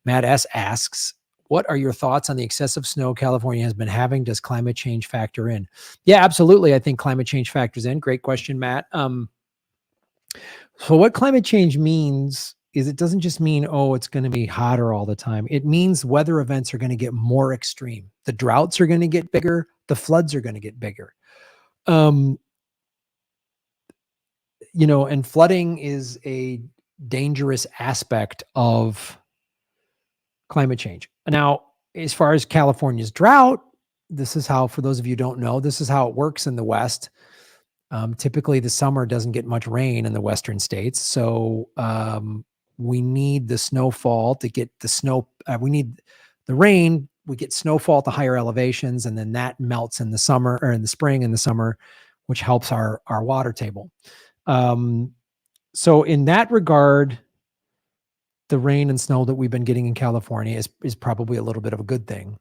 Matt S. asks, what are your thoughts on the excessive snow California has been having? Does climate change factor in? Yeah, absolutely. I think climate change factors in. Great question, Matt. So what climate change means is it doesn't just mean, oh, it's going to be hotter all the time. It means weather events are going to get more extreme. The droughts are going to get bigger. The floods are going to get bigger. And flooding is a dangerous aspect of climate change. Now, as far as California's drought, this is how, for those of you who don't know, this is how it works in the West. Typically, the summer doesn't get much rain in the Western states. So we need the snowfall to get the snow. We need the rain. We get snowfall at the higher elevations, and then that melts in the summer or in the spring and the summer, which helps our water table. So in that regard, the rain and snow that we've been getting in California is probably a little bit of a good thing.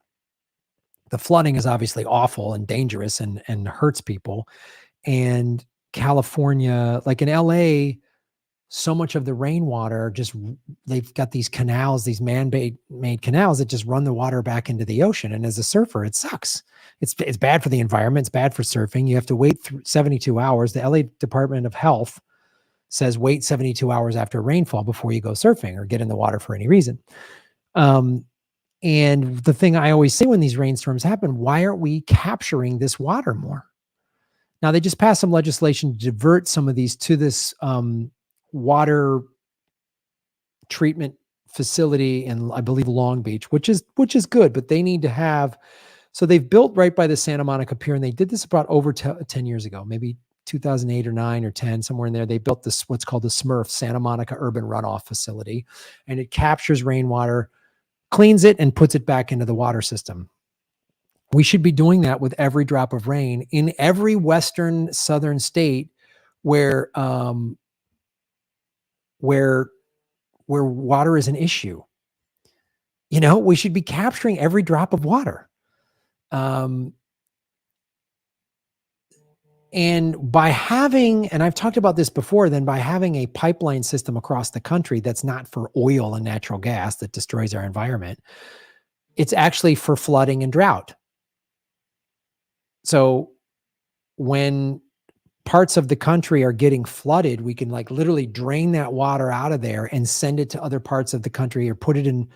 The flooding is obviously awful and dangerous and hurts people. And California, like in LA, so much of the rainwater they've got these canals, these man-made canals that just run the water back into the ocean. And as a surfer, it sucks. It's bad for the environment. It's bad for surfing. You have to wait 72 hours. The LA Department of Health says wait 72 hours after rainfall before you go surfing or get in the water for any reason. And the thing I always say when these rainstorms happen, why aren't we capturing this water more? Now, they just passed some legislation to divert some of these to this water treatment facility in, I believe, Long Beach, which is good, but they need to have, so they've built right by the Santa Monica Pier, and they did this about over 10 years ago, maybe 2008 or 9 or 10, somewhere in there. They built this, what's called the SMRF, Santa Monica Urban Runoff Facility, and it captures rainwater, cleans it, and puts it back into the water system. We should be doing that with every drop of rain in every western southern state where water is an issue. We should be capturing every drop of water. And by having, and I've talked about this before, then by having a pipeline system across the country that's not for oil and natural gas that destroys our environment, it's actually for flooding and drought. So when parts of the country are getting flooded, we can literally drain that water out of there and send it to other parts of the country or put it in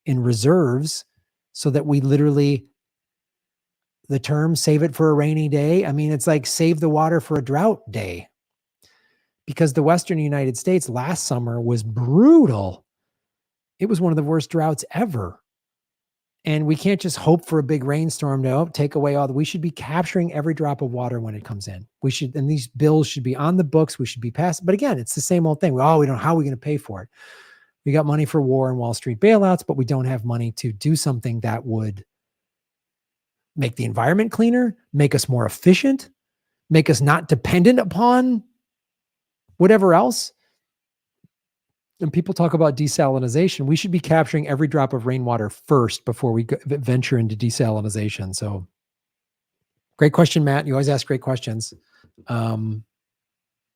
reserves so that we literally, the term save it for a rainy day. I mean, it's like save the water for a drought day, because the Western United States last summer was brutal. It was one of the worst droughts ever. And we can't just hope for a big rainstorm to take away we should be capturing every drop of water when it comes in. And these bills should be on the books. We should be passed. But again, it's the same old thing. How are we going to pay for it? We got money for war and Wall Street bailouts, but we don't have money to do something that would make the environment cleaner, make us more efficient, make us not dependent upon whatever else. And people talk about desalination. We should be capturing every drop of rainwater first before we venture into desalination. So great question, Matt. You always ask great questions.